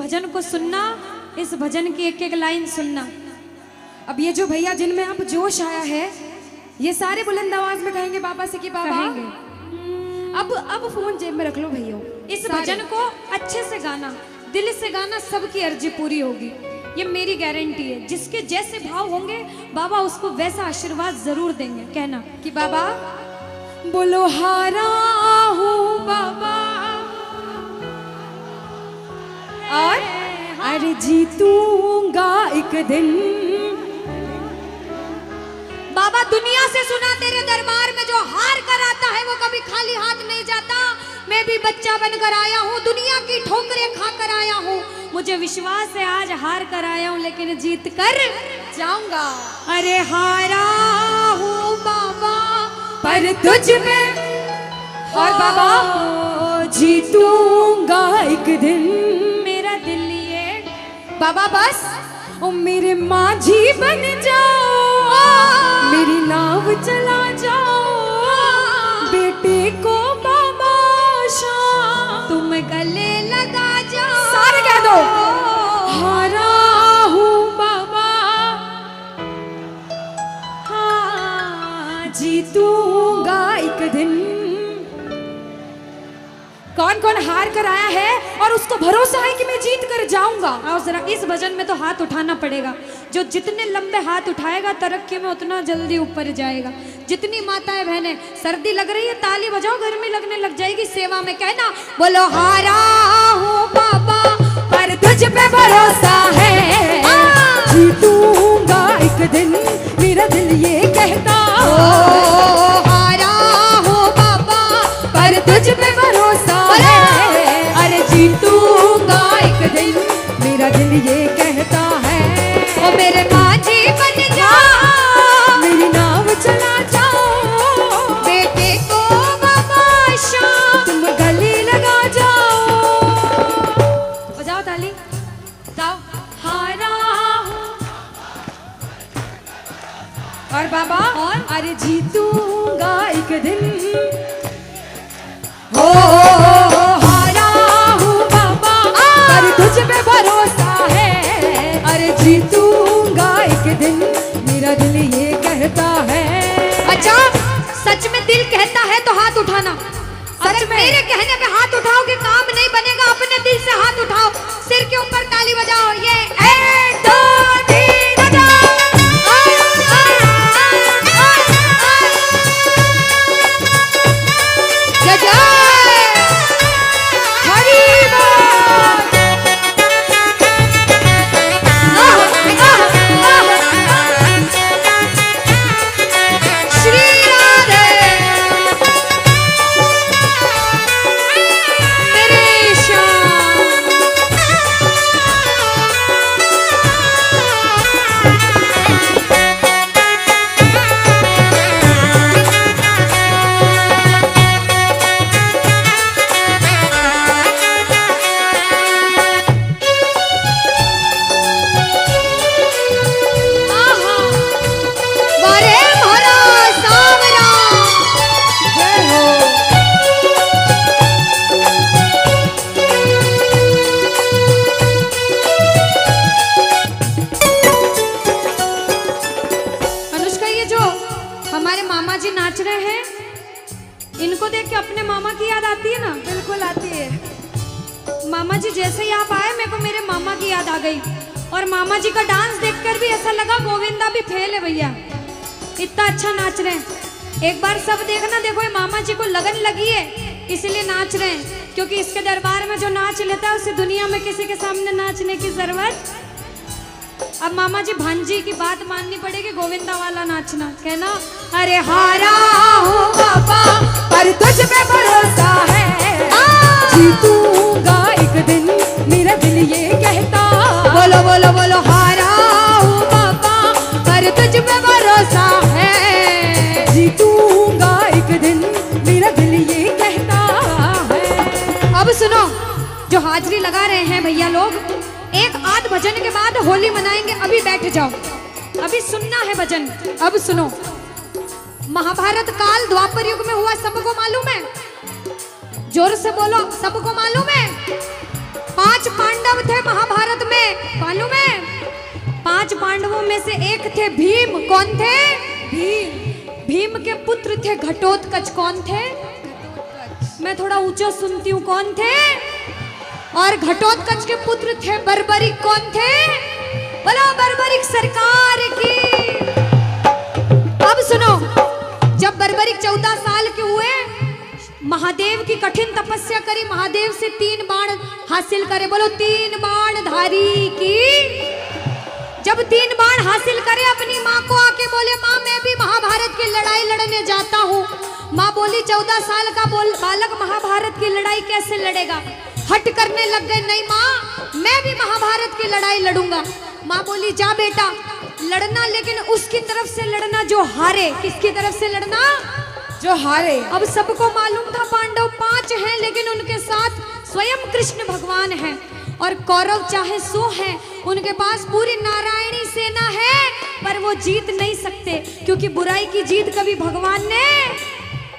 भजन को सुनना, इस भजन की एक एक लाइन सुनना। अब ये जो भैया जिनमें अब जोश आया है, ये सारे बुलंद आवाज में कहेंगे बाबा से कि बाबा अब फोन जेब में रख लो भैया। इस भजन को अच्छे से गाना, दिल से गाना, सबकी अर्जी पूरी होगी, ये मेरी गारंटी है। जिसके जैसे भाव होंगे बाबा उसको वैसा आशीर्वाद जरूर देंगे। कहना कि बाबा बोलो हारा हूँ बाबा और अरे जीतूंगा एक दिन। बाबा दुनिया से सुना तेरे दरबार में जो हार कर आता है वो कभी खाली हाथ नहीं जाता। मैं भी बच्चा बनकर आया हूँ, दुनिया की ठोकरें खाकर आया हूँ। मुझे विश्वास है आज हार कर आया हूँ लेकिन जीत कर जाऊंगा। अरे हारा हूँ बाबा पर तुझ में और बाबा जीतूंगा एक दिन। मेरा दिल ये बाबा बस ओ मेरे माझी बन जाओ, मेरी नाव चला जाओ, बेटे को बाबा शाम तुम गले लगा जाओ। सारे कह दो हारा हूँ बाबा, हाँ जीतूंगा एक दिन। कौन कौन हार कर आया है और उसको भरोसा है कि मैं जीत कर जाऊंगा? और जरा इस भजन में तो हाथ उठाना पड़ेगा। जो जितने लंबे हाथ उठाएगा तरक्की में उतना जल्दी ऊपर जाएगा। जितनी माताएं बहनें सर्दी लग रही है ताली बजाओ, गर्मी लगने लग जाएगी सेवा में। कहना बोलो हारा हूँ बाबा पर तुझ पे भरोसा है, जीतूंगा एक दिन। मेरा दिल ये कहता हारा हूँ बाबा पर तुझ पे भरोसा है, अरे जीतूंगा एक दिन। मेरा दिल ये कहता है ओ मेरे माझी बन जाओ, मेरी नाव चला जाओ, बेटे को बाबा शाम तुम गले लगा जाओ। बजाओ ताली, जाओ हारा और बाबा और अरे जीतूंगा एक दिन। हो हारा हूँ बाबा पर तुझ पे भरोसा है, अरे जीतूंगा एक दिन। मेरा दिल ये कहता है। अच्छा सच में दिल कहता है तो हाथ उठाना। सच में मेरे कहने पे हाथ उठाओगे काम नहीं बनेगा। अपने दिल से हाथ उठाओ, सिर के ऊपर ताली बजाओ। ये 1 2 3 बजाओ। इनको देख के अपने मामा की याद आती है ना? बिल्कुल आती है। मामा जी जैसे ही आप आए मेरे को मेरे मामा की याद आ गई। और मामा जी का डांस देखकर भी ऐसा लगा गोविंदा भी फेल है भैया, इतना अच्छा नाच रहे हैं। एक बार सब देखना, देखो ये मामा जी को लगन लगी है इसलिए नाच रहे हैं। क्योंकि इसके दरबार में जो नाच लेता है उसे दुनिया में किसी के सामने नाचने की जरूरत। अब मामा जी भांजी की बात माननी पड़ेगी, गोविंदा वाला नाचना। कहना अरे हारा हूँ बाबा पर तुझ पे भरोसा है, जीतूंगा एक दिन। मेरा दिल ये कहता बोलो बोलो बोलो हारा हूँ बाबा पर तुझ पे भरोसा है, जीतूंगा एक दिन। मेरा दिल ये कहता है। अब सुनो, जो हाजिरी लगा रहे हैं भैया लोग, एक आध भजन के बाद होली मनाएंगे। अभी बैठ जाओ, अभी सुनना है भजन। अब सुनो, महाभारत काल द्वापर युग में हुआ, सबको मालूम है? जोर से बोलो, सबको मालूम है? 5 पांडव थे महाभारत पांडवों में से एक थे भीम। कौन थे? भीम। भीम के पुत्र थे घटोत्कच। कौन थे? मैं थोड़ा ऊंचा सुनती हूँ। कौन थे? और घटोत्कच के पुत्र थे बर्बरिक। कौन थे? बोलो बर्बरिक सरकार की। अब सुनो, जब बर्बरिक 14 साल के हुए, महादेव की कठिन तपस्या करी, महादेव से 3 बाण हासिल करे। बोलो 3 बाण धारी की। जब 3 बाण हासिल करे, अपनी माँ को आके बोले, माँ मैं भी महाभारत की लड़ाई लड़ने जाता हूँ। माँ बोली 14 साल का बालक महाभारत की लड़ाई कैसे लड़ेगा? हट करने लग गए, नहीं माँ मैं भी महाभारत की लड़ाई लड़ूंगा। माँ बोली जा बेटा लड़ना, लेकिन उसकी तरफ से लड़ना जो हारे। किसकी तरफ से लड़ना? जो हारे। अब सबको मालूम था पांडव 5 हैं, लेकिन उनके साथ स्वयं कृष्ण भगवान हैं। और कौरव चाहे 100 हैं, उनके पास पूरी नारायणी सेना है, पर वो जीत नहीं सकते, क्योंकि बुराई की जीत कभी भगवान ने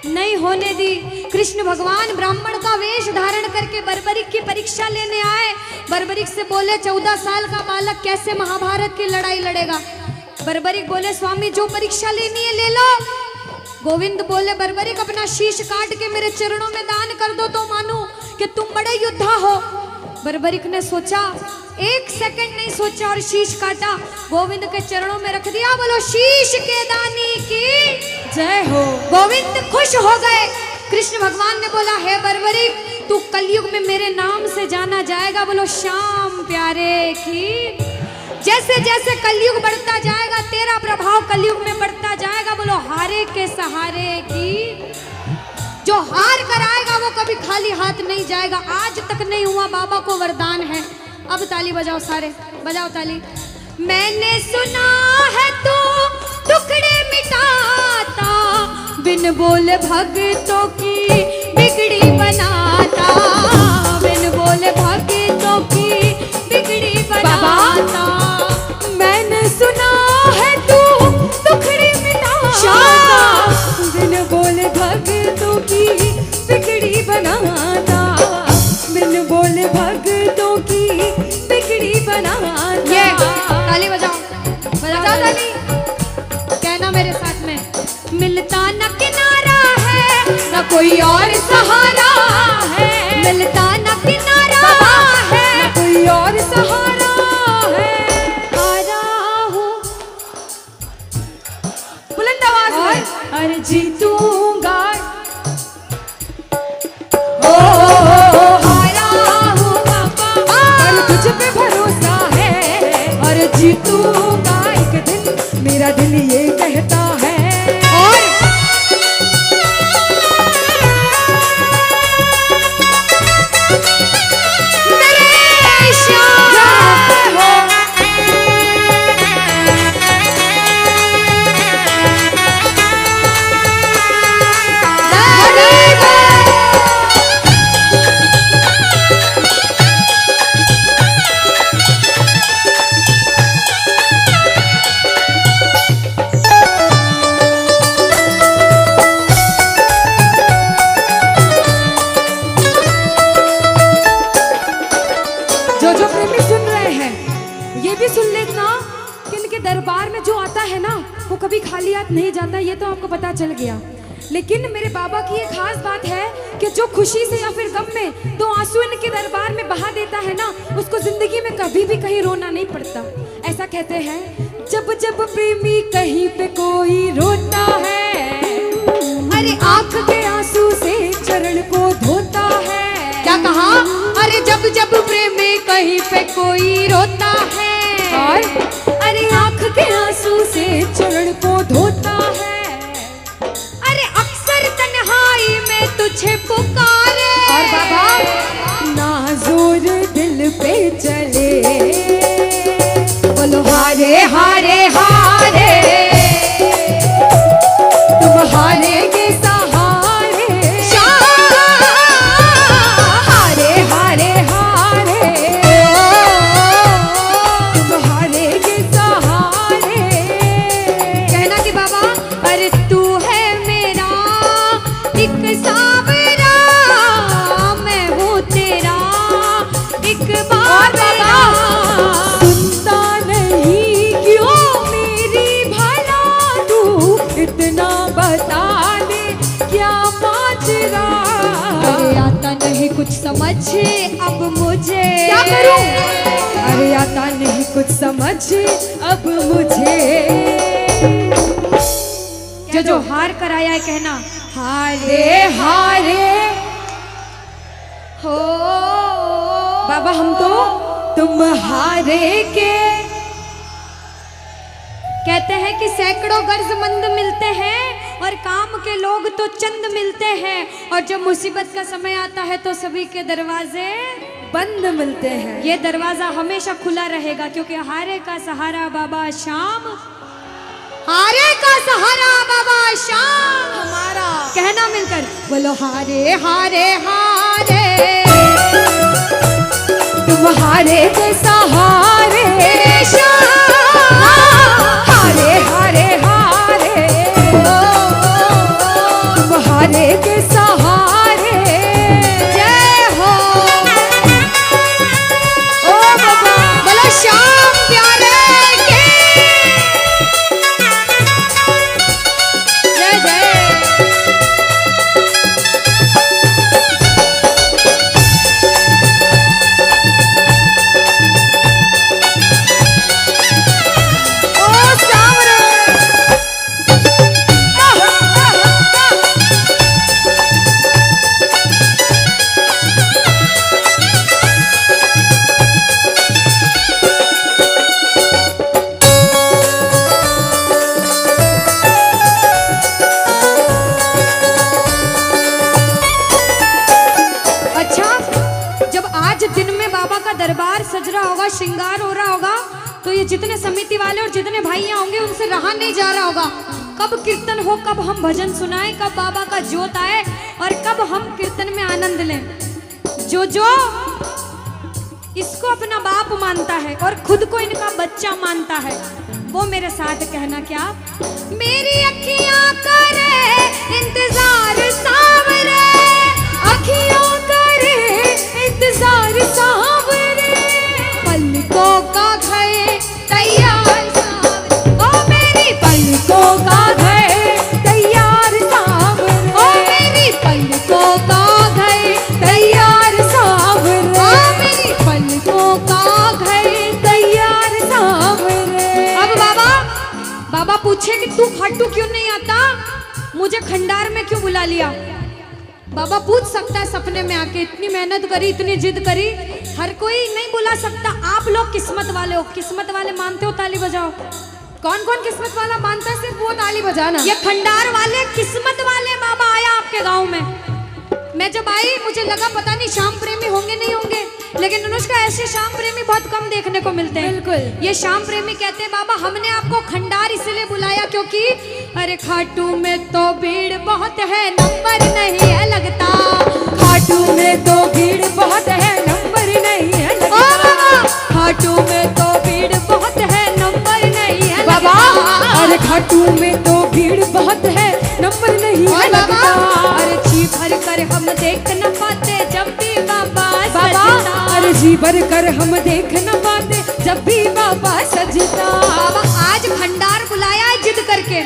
नहीं होने दी। कृष्ण भगवान ब्राह्मण का वेश धारण करके बर्बरिक की परीक्षा लेने आए। बर्बरिक से बोले 14 साल का बालक कैसे महाभारत की लड़ाई लड़ेगा? बर्बरिक बोले स्वामी जो परीक्षा लेनी है ले लो। गोविंद बोले बर्बरिक अपना शीश काट के मेरे चरणों में दान कर दो तो मानूं कि तुम बड़े योद्धा हो। बर्बरिक ने सोचा, 1 सेकंड नहीं सोचा और शीश काटा, गोविंद के चरणों में रख दिया। बोलो शीश के दानी की जय हो। गोविंद खुश हो गए। कृष्ण भगवान ने बोला हे बर्बरिक तू कलयुग में मेरे नाम से जाना जाएगा। बोलो श्याम प्यारे की। जैसे जैसे कलयुग बढ़ता जाएगा तेरा प्रभाव कलयुग में बढ़ता जाएगा। बोलो हारे के सहारे की। जो हार कर आएगा वो कभी खाली हाथ नहीं जाएगा। आज तक नहीं हुआ, बाबा को वरदान है। अब ताली बजाओ, सारे बजाओ ताली। मैंने सुना है तू टुकड़े मिटाता, बिन बोले भक्तों की बिगड़ी बनाता, बिन बोले भक्तों की बिगड़ी बनाता। मैंने सुना है तू टुकड़े मिटाता, बिन बोले भक्तों की बिगड़ी बनाता, बिन बोले भक्तों की बिगड़ी बनाता। ये ताली बजाओ, बजाओ ताली। कहना मेरे साथ में, मिलता न किनारा है न कोई और सहारा है, मिलता न किनारा है न कोई और सहारा है। हारा हूँ बुलंद आवाज में, अरे जीतूंगा। हारा हूँ बाबा पर तुझ पे भरोसा है, और जीतूंगा एक दिन, मेरा दिल ये कहता है। और जो प्रेमी सुन रहे हैं ये भी सुन लेना कि इनके दरबार में जो आता है ना वो कभी खाली हाथ नहीं जाता। ये तो आपको पता चल गया। लेकिन मेरे बाबा की एक खास बात है कि जो खुशी से या फिर गम में 2 आंसू इनके दरबार में बहा देता है ना, उसको जिंदगी में कभी भी कहीं रोना नहीं पड़ता। ऐसा कहते हैं, जब जब प्रेमी कहीं पे कोई रोता है, अरे आंख के आंसू से चरण को धोता है। क्या कहा? अरे जब जब प्रेमी कहीं पे कोई रोता है, और अरे आंख के आंसू से चरण को धोता है। अरे अक्सर तन्हाई में तुझे पुकारे, और बाबा ना जोर दिल पे चले। बोलो हारे हारे हारे, तुम हारे के सहारे, हारे हारे हारे, तुम हारे के क्यों? अरे आता नहीं कुछ समझ अब मुझे। जो हार कर आया है कहना हारे हारे हो बाबा, हम तो तुम हारे के। कहते हैं कि सैकड़ों गर्जमंद मिलते हैं और काम के लोग तो चंद मिलते हैं, और जब मुसीबत का समय आता है तो सभी के दरवाजे बंद मिलते हैं। ये दरवाजा हमेशा खुला रहेगा, क्योंकि हारे का सहारा बाबा शाम, हारे का सहारा बाबा शाम हमारा। कहना मिलकर बोलो हारे हारे हारे, तुम हारे के सहारे शाम, हारे हारे हारे, तुम हारे के सहारे। जय हो ओ बाबा, बोलो श्याम प्यारे के जय जय। दरबार सज रहा होगा, श्रृंगार हो रहा होगा, तो ये जितने समिति वाले और जितने भाइयां होंगे उनसे रहा नहीं जा रहा होगा। कब कीर्तन हो, कब हम भजन सुनाएं, कब बाबा का जोत आए और कब हम कीर्तन में आनंद लें। जो इसको अपना बाप मानता है और खुद को इनका बच्चा मानता है, वो मेरे साथ कहना क्या? मेरी अखियां करे इंतजार सावरे, अखियों करे इंतजार सावरे, पलकों का घर तैयार सावरे, ओ मेरी पलकों का घर तैयार सावरे, ओ मेरी पलकों का घर तैयार सावरे, ओ मेरी पलकों का घर तैयार सावरे। अब बाबा पूछे कि तू खाटू क्यों नहीं आता, मुझे खंडार में क्यों बुला लिया? बाबा पूछ सकता है सपने में आके, इतनी मेहनत करी, इतनी जिद करी, हर कोई नहीं बुला सकता। आप लोग किस्मत वाले हो, किस्मत वाले मानते हो, ताली बजाओ। कौन कौन किस्मत वाला मानता है? सिर्फ वो ताली बजाना। ये खंडार वाले किस्मत वाले बाबा आया आपके गांव में। मैं जब आई मुझे लगा पता नहीं श्याम प्रेमी होंगे नहीं होंगे, लेकिन अनुष्का ऐसे श्याम प्रेमी बहुत कम देखने को मिलते हैं। बिल्कुल, ये श्याम प्रेमी कहते हैं बाबा हमने आपको खंडार इसलिए बुलाया क्योंकि अरे खाटू में तो भीड़ बहुत है, नंबर नहीं है लगता, खाटू में तो भीड़ बहुत है, नंबर नहीं है लगता, खाटू में तो भीड़ बहुत है, नंबर नहीं है बाबा, अरे खाटू में तो भीड़ बहुत है, नंबर नहीं है लगता, अरे जी भर कर हम देख न पाते जब भी बाबा सजता, अरे जी भर कर हम देख न पाते जब भी बाबा सजता। बाबा आज भंडार बुलाया है जिद करके,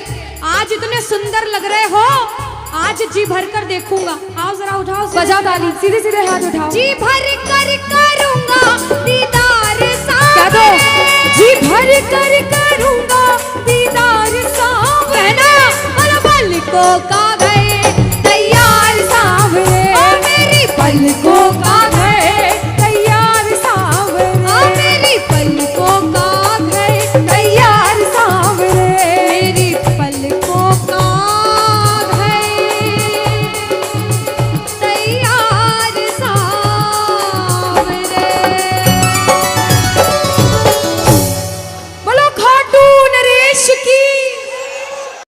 आज इतने सुंदर लग रहे हो, आज जी भर कर देखूंगा। आओ जरा उठाओ, बजाओ ताली, सीधे सीधे हाथ उठाओ। जी भर कर करूंगा दीदार सावरे, जी भर कर करूंगा दीदार सावरे, पलकों का